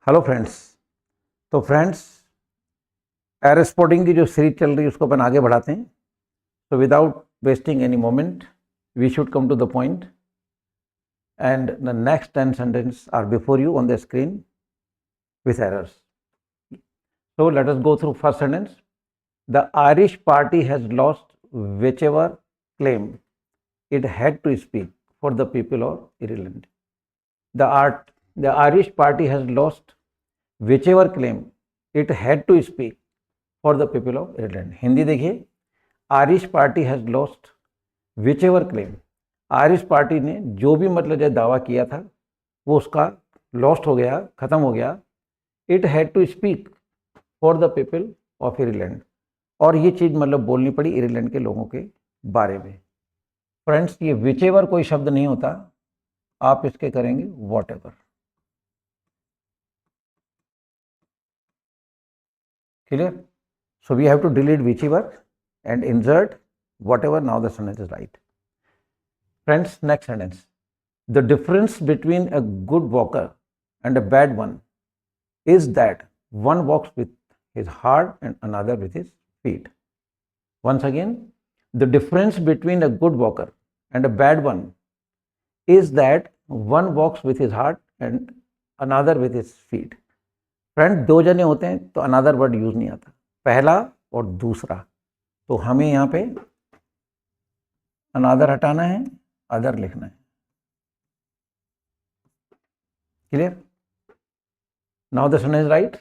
Hello friends. तो friends, air sporting की जो सीरीज चल रही है उसको अपन आगे बढ़ाते हैं। तो without wasting any moment we should come to the point and the next 10 sentences are before you on the screen with errors. So let us go through first sentence. The Irish party has lost whichever claim it had to speak for the people of Ireland. The Irish party has lost whichever claim it had to speak for the people of Ireland. Hindi देखिए, Irish party has lost whichever claim. Irish party ने जो भी मतलब जो दावा किया था वो उसका लॉस्ट हो गया, खत्म हो गया। It had to speak for the people of Ireland, और ये चीज़ मतलब बोलनी पड़ी आयरलैंड के लोगों के बारे में। फ्रेंड्स, ये विच एवर कोई शब्द नहीं होता, आप इसके करेंगे what ever. Clear? So we have to delete whichever and insert whatever. Now the sentence is right. Friends, next sentence. The difference between a good walker and a bad one is that one walks with his heart and another with his feet. Once again, the difference between a good walker and a bad one is that one walks with his heart and another with his feet. Friend, दो जने होते हैं तो another word use नहीं आता, पहला और दूसरा। तो हमें यहाँ पे अनदर हटाना है, अदर लिखना है। Clear? Now the sentence is right.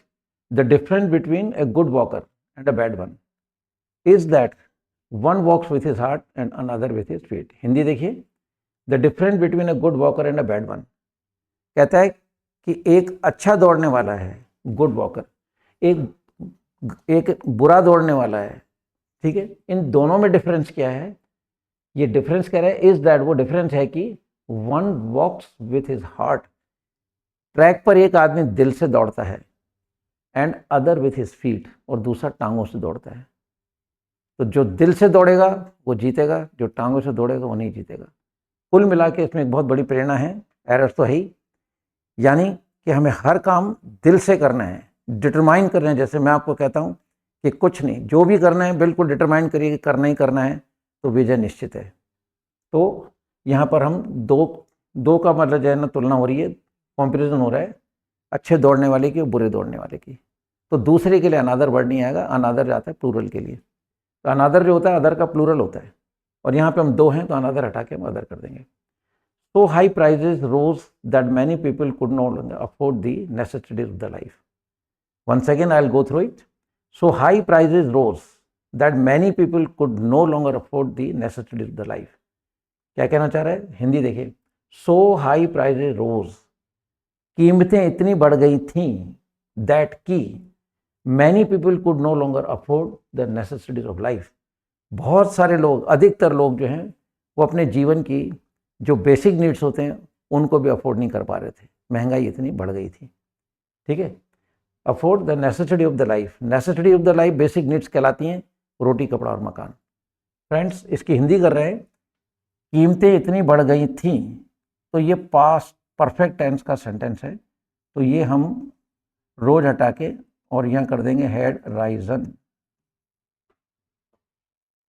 The difference between a good walker and a bad one is that one walks with his heart and another with his feet. Hindi देखिए, the difference between a good walker and a bad one कहता है कि एक अच्छा दौड़ने वाला है good walker, एक बुरा दौड़ने वाला है। ठीक है, इन दोनों में डिफरेंस क्या है? ये डिफरेंस कह रहा है इज दैट, वो डिफरेंस है कि one walks with his heart, track पर एक आदमी दिल से दौड़ता है, and other with his feet, और दूसरा टांगों से दौड़ता है। तो जो दिल से दौड़ेगा वो जीतेगा, जो टांगों से दौड़ेगा वो नहीं जीतेगा। कुल मिला के इसमें एक बहुत बड़ी प्रेरणा है, एरर्स तो है ही, यानी कि हमें हर काम दिल से करना है, डिटरमाइन करना है। जैसे मैं आपको कहता हूँ कि कुछ नहीं, जो भी करना है बिल्कुल डिटरमाइन करिए कि करना ही करना है, तो विजय निश्चित है। तो यहाँ पर हम दो का मतलब जो है ना तुलना हो रही है, कंपैरिजन हो रहा है अच्छे दौड़ने वाले की और बुरे दौड़ने वाले की। तो दूसरे के लिए अनादर वर्ड नहीं आएगा, अनादर जाता है प्लूरल के लिए। तो अनादर जो होता है अदर का प्लूरल होता है, और यहाँ पे हम दो हैं तो अनादर हटा के हम अदर कर देंगे। So high prices rose that many people could no longer afford the necessities of the life. Once again, I'll go through it. So high prices rose that many people could no longer afford the necessities of the life. क्या कहना चाह रहा है? हिंदी देखिए। So high prices rose, कीमतें इतनी बढ़ गई थीं, that की many people could no longer afford the necessities of life. बहुत सारे लोग, अधिकतर लोग जो हैं वो अपने जीवन की जो बेसिक नीड्स होते हैं उनको भी अफोर्ड नहीं कर पा रहे थे, महंगाई इतनी बढ़ गई थी। ठीक है, afford the necessity of the life. Necessity of the life basic needs कहलाती हैं, रोटी कपड़ा और मकान। फ्रेंड्स, इसकी हिंदी कर रहे हैं, कीमतें इतनी बढ़ गई थी, तो ये पास्ट परफेक्ट टेंस का सेंटेंस है, तो ये हम रोज हटा के और यहाँ कर देंगे हैड राइजन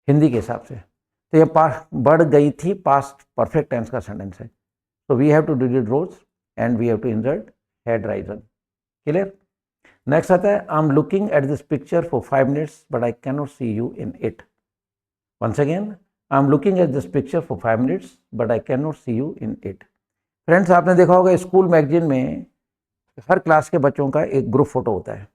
हिंदी के हिसाब से। तो ये बढ़ गई थी पास्ट परफेक्ट टेंस का सेंटेंस है। तो we have to delete rose and we have to insert had risen. Clear? Next आता है, I am looking at this picture for 5 minutes but I can not see you in it. Once again, I am looking at this picture for 5 minutes but I can not see you in it. Friends, आपने देखा होगा school magazine में हर class के बच्चों का एक group photo होता है,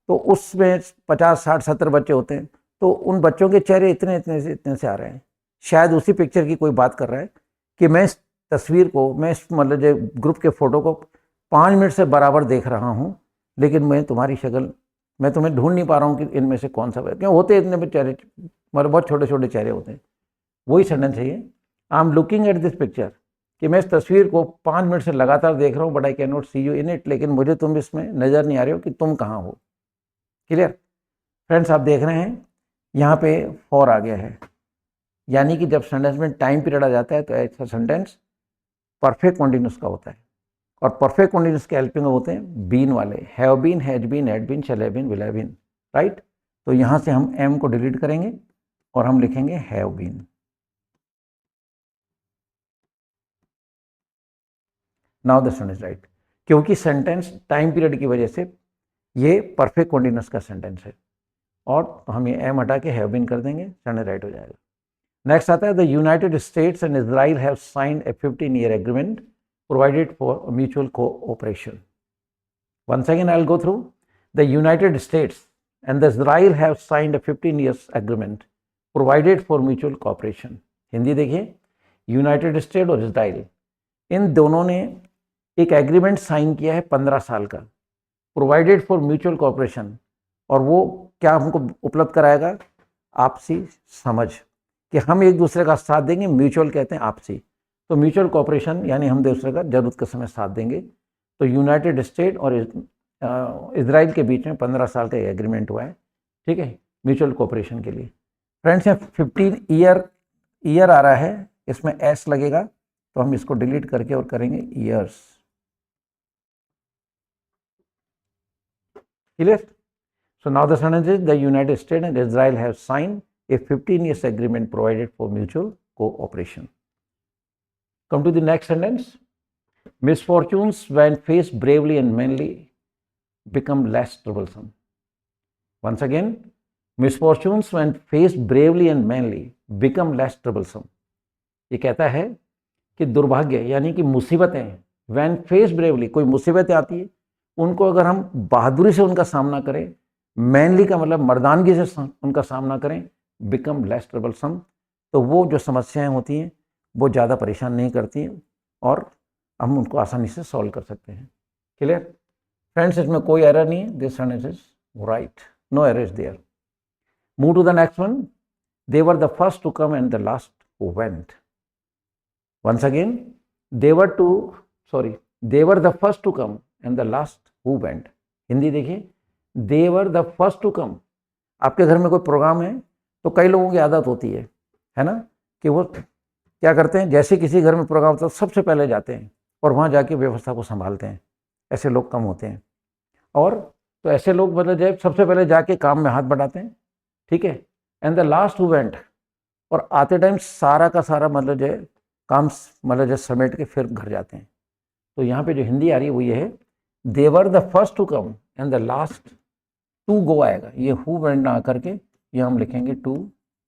तो उसमें 50, 60, 70 बच्चे होते हैं। तो उन बच्चों के चेहरे इतने से आ रहे हैं, शायद उसी पिक्चर की कोई बात कर रहा है कि मैं इस तस्वीर को, मैं इस मतलब जो ग्रुप के फ़ोटो को 5 मिनट से बराबर देख रहा हूँ, लेकिन मैं तुम्हारी शक्ल, मैं तुम्हें ढूंढ नहीं पा रहा हूँ कि इनमें से कौन सा है। क्यों होते इतने चेहरे, मतलब बहुत छोटे छोटे चेहरे होते हैं। वही सेंटेंस है ये, आई am looking at this picture, कि मैं इस तस्वीर को 5 मिनट से लगातार देख रहा हूँ, but I can not see you in it, लेकिन मुझे तुम इसमें नज़र नहीं आ रहे हो कि तुम कहाँ हो। क्लियर? फ्रेंड्स, आप देख रहे हैं यहाँ पे फॉर आ गया है, यानी कि जब सेंटेंस में टाइम पीरियड आ जाता है तो ऐसा सेंटेंस परफेक्ट कॉन्टिन्यूस का होता है। और परफेक्ट कंडीशंस के हेल्पिंग होते हैं बीन वाले, have been, has been, had been, shall have been, will have been, right. तो यहाँ से हम एम को डिलीट करेंगे और हम लिखेंगे have been. Now the sentence right, क्योंकि सेंटेंस टाइम पीरियड की वजह से ये परफेक्ट कंटीन्यूअस का सेंटेंस है, और हम ये एम हटा के हैव बीन कर देंगे, सेंटेंस राइट हो जाएगा। नेक्स्ट आता है the United states and Israel have signed A 15-year agreement provided for mutual cooperation. Once again I'll go through. The United States and the Israel have signed a 15 years agreement provided for mutual cooperation. Hindi देखिए, United state और Israel in दोनों ने एक agreement sign किया है 15 साल का, provided for mutual cooperation, और वो क्या हमको उपलब्ध कराएगा? आपसी समझ, कि हम एक दूसरे का साथ देंगे, म्यूचुअल कहते हैं आपसी, तो म्यूचुअल कोऑपरेशन यानी हम दूसरे का जरूरत के समय साथ देंगे। तो यूनाइटेड स्टेट और इजराइल के बीच में 15 साल का एग्रीमेंट हुआ है, ठीक है, म्यूचुअल कोऑपरेशन के लिए। फ्रेंड्स यहाँ 15 ईयर आ रहा है, इसमें एस लगेगा, तो हम इसको डिलीट करके और करेंगे years. Clear? So now the sentence is the United state and Israel have signed A 15 years agreement provided for mutual cooperation. Come to the next sentence. Misfortunes when faced bravely and manly become less troublesome. Once again, misfortunes when faced bravely and manly become less troublesome. ये कहता है कि दुर्भाग्य यानी कि मुसीबतें when faced bravely, कोई मुसीबतें आती है, उनको अगर हम बहादुरी से उनका सामना करें, manly का मतलब मर्दानगी से उनका सामना करें, become less troublesome, तो वो जो समस्याएं होती हैं वो ज़्यादा परेशान नहीं करती हैं और हम उनको आसानी से सॉल्व कर सकते हैं। क्लियर? फ्रेंड्स, इसमें कोई एरर नहीं है, this sentence is right, no error is there. Move to the next one. They were the first to come and the last who went. Once again, they were the first to come and the last who went. Hindi देखिए, they were the first to come. आपके घर में कोई programme है तो कई लोगों की आदत होती है ना, कि वो क्या करते हैं, जैसे किसी घर में प्रोग्राम होता है सबसे पहले जाते हैं और वहाँ जाके व्यवस्था को संभालते हैं। ऐसे लोग कम होते हैं, और तो ऐसे लोग मतलब जब सबसे पहले जाके काम में हाथ बढ़ाते हैं, ठीक है, and the last who went, और आते टाइम सारा का सारा मतलब जो काम मतलब जो समेट के फिर घर जाते हैं। तो यहाँ पे जो हिंदी आ रही है वो ये है, they were the first to come and the last to go आएगा, ये हु वेंट ना करके ये हम लिखेंगे टू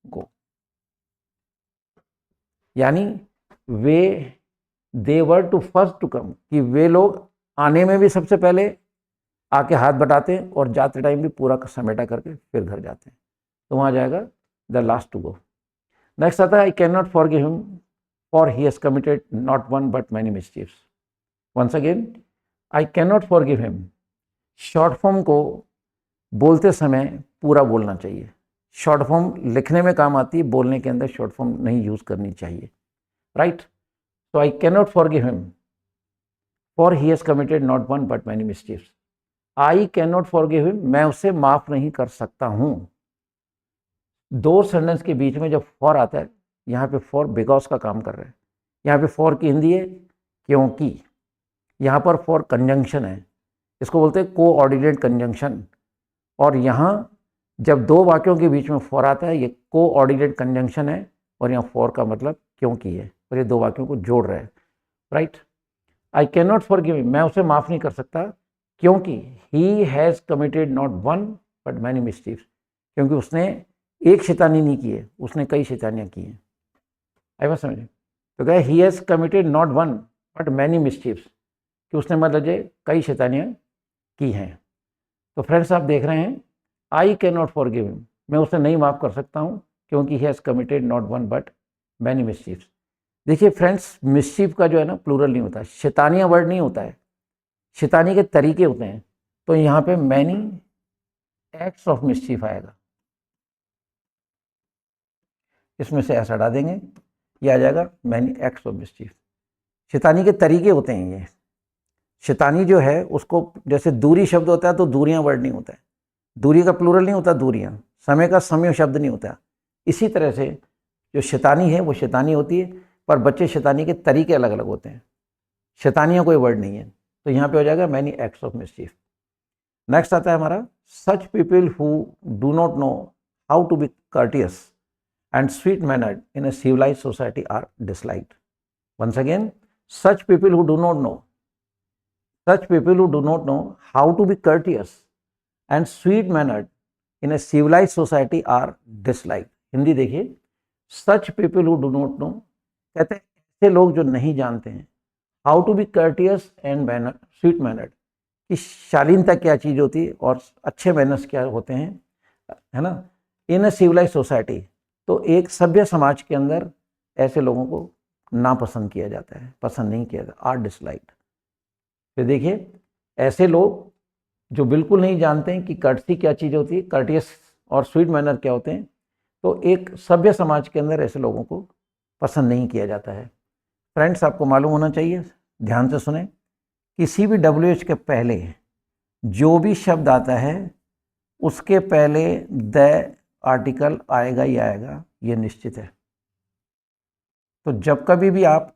गो, यानी वे दे वर टू फर्स्ट टू कम, कि वे लोग आने में भी सबसे पहले आके हाथ बटाते हैं और जाते टाइम भी पूरा समेटा करके फिर घर जाते हैं। तो वहाँ जाएगा the last to go. Next आता है I can not forgive him for he has committed not one but many mischiefs. Once again, I can not forgive him, short form को बोलते समय पूरा बोलना चाहिए। शॉर्ट फॉर्म लिखने में काम आती है, बोलने के अंदर शॉर्ट फॉर्म नहीं यूज करनी चाहिए, right. So I can not forgive him for he has committed not one but many mischiefs. I can not forgive him, मैं उसे माफ नहीं कर सकता हूं। दो सेंटेंस के बीच में जब फॉर आता है, यहाँ पे फॉर बिकॉज का काम कर रहे हैं, यहाँ पे फॉर की हिंदी है क्योंकि, यहाँ पर फॉर कंजंक्शन है, इसको बोलते हैं कोऑर्डिनेट कंजंक्शन। और यहाँ जब दो वाक्यों के बीच में फॉर आता है, ये कोऑर्डिनेट कंजंक्शन है, और यहाँ फॉर का मतलब क्योंकि है, और ये दो वाक्यों को जोड़ रहे हैं, right. I can not forgive him, मैं उसे माफ़ नहीं कर सकता क्योंकि he has committed not one but many mischiefs, क्योंकि उसने एक शैतानी नहीं की है, उसने कई शैतानियाँ की हैं। आई बात समझे? तो क्या he has committed not one but many mischiefs, कि उसने मतलब जो कई शैतानियाँ की हैं। तो फ्रेंड्स, आप देख रहे हैं I can not forgive him, मैं उसे नहीं माफ़ कर सकता हूँ क्योंकि he has committed not one but many mischiefs. देखिए फ्रेंड्स, मिस्चीफ का जो है ना प्लूरल नहीं होता, शैतानियाँ वर्ड नहीं होता है, शैतानी के तरीके होते हैं। तो यहाँ पे मैनी एक्ट्स ऑफ मिस्चीफ आएगा, इसमें से ऐसा हटा देंगे, ये आ जाएगा मैनी एक्ट्स ऑफ मिस्चीफ। शैतानी के तरीके होते हैं ये। शैतानी जो है उसको, जैसे दूरी शब्द होता है तो दूरियां वर्ड नहीं होता है, दूरी का प्लूरल नहीं होता दूरियां, समय का समय शब्द नहीं होता। इसी तरह से जो शैतानी है वो शैतानी होती है, पर बच्चे शैतानी के तरीके अलग अलग होते हैं। शैतानियाँ कोई वर्ड नहीं है, तो यहाँ पे हो जाएगा many acts of mischief. Next आता है हमारा such people who do not know how to be courteous and sweet mannered in a civilized society are disliked. Once again, such people who do not know how to be courteous and sweet mannered in a civilized society are disliked. Hindi देखिए, such people who do not know, कहते हैं ऐसे लोग जो नहीं जानते हैं how to be courteous and sweet mannered, कि शालीनता क्या चीज होती है और अच्छे मैनर्स क्या होते हैं, है ना, इन अ सिविलाइज्ड सोसाइटी। तो एक सभ्य समाज के अंदर ऐसे लोगों को नापसंद किया जाता है, पसंद नहीं किया जाता, आर डिसलाइक्ड। फिर देखिए ऐसे लोग जो बिल्कुल नहीं जानते हैं कि कर्टसी क्या चीज़ होती है, कर्टियस और स्वीट मैनर क्या होते हैं, तो एक सभ्य समाज के अंदर ऐसे लोगों को पसंद नहीं किया जाता है। फ्रेंड्स, आपको मालूम होना चाहिए, ध्यान से सुने, किसी भी WH के पहले जो भी शब्द आता है उसके पहले द आर्टिकल आएगा ही आएगा, ये निश्चित है। तो जब कभी भी आप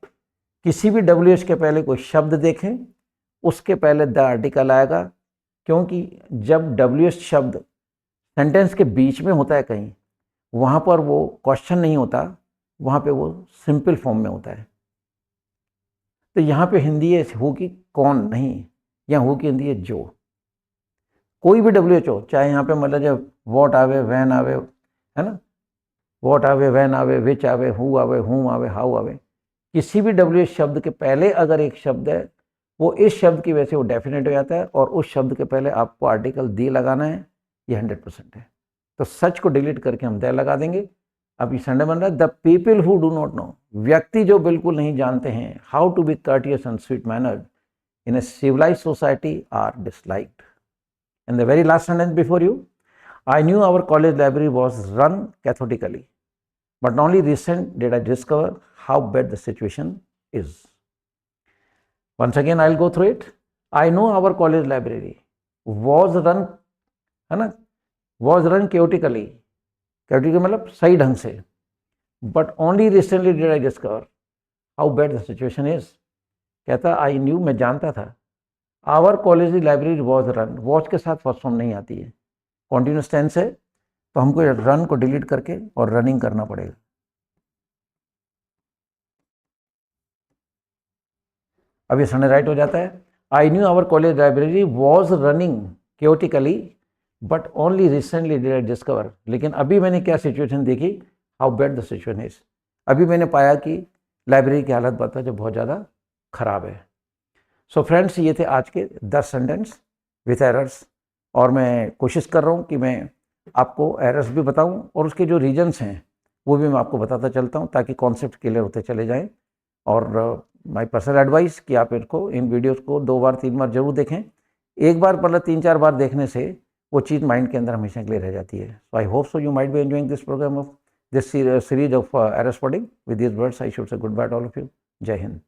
किसी भी WH के पहले कोई शब्द देखें उसके पहले द आर्टिकल आएगा, क्योंकि जब WH शब्द सेंटेंस के बीच में होता है कहीं, वहाँ पर वो क्वेश्चन नहीं होता, वहाँ पे वो सिंपल फॉर्म में होता है। तो यहाँ पे हिंदी है हो कि कौन नहीं, यहाँ हो कि हिंदी है जो, कोई भी WH हो, चाहे यहाँ पे मतलब जब वॉट आवे, वैन आवे, है ना, वॉट आवे, वैन आवे, विच आवे, हु आवे, हुम आवे, हाउ आवे, किसी भी WH शब्द के पहले अगर एक शब्द है, वो इस शब्द की वजह से वो डेफिनेट हो जाता है और उस शब्द के पहले आपको आर्टिकल दी लगाना है, ये 100% है। तो सच को डिलीट करके हम द लगा देंगे। अब ये संडे बन रहा है, the people who do not know, व्यक्ति जो बिल्कुल नहीं जानते हैं how to be courteous and sweet mannered in a civilised society are disliked. And the very last sentence before you, I knew our college library was run cathodically, but only recent did I discover how bad the situation is. Once again, I'll go through it. I know our college library was run, है ना, was run chaotically, chaotically मतलब सही ढंग से, but only recently did I discover how bad the situation is. कहता I knew, मैं जानता था, our college library was run, watch के साथ फर्स्ट फॉर्म नहीं आती है, कॉन्टिन्यूस टेंस है, तो हमको रन को डिलीट करके और रनिंग करना पड़ेगा। अब ये सने राइट हो जाता है, I knew our college library was running chaotically but only recently did I discover, लेकिन अभी मैंने क्या सिचुएशन देखी, how bad the situation is, अभी मैंने पाया कि लाइब्रेरी की हालत बता जो बहुत ज़्यादा खराब है। सो फ्रेंड्स, ये थे आज के 10 सेंटेंस विथ एरर्स, और मैं कोशिश कर रहा हूँ कि मैं आपको एरर्स भी बताऊँ और उसके जो रीजन्स हैं वो भी मैं आपको बताता चलता हूँ, ताकि कॉन्सेप्ट क्लियर होते चले जाएं। और माय पर्सनल एडवाइस कि आप इनको, इन वीडियोस को 2 बार 3 बार जरूर देखें। एक बार मतलब 3-4 बार देखने से वो चीज़ माइंड के अंदर हमेशा क्लियर रह जाती है। So I hope so you might be enjoying this programme of this series of error spotting. With this words I should say good bye to all of you. Jai Hind.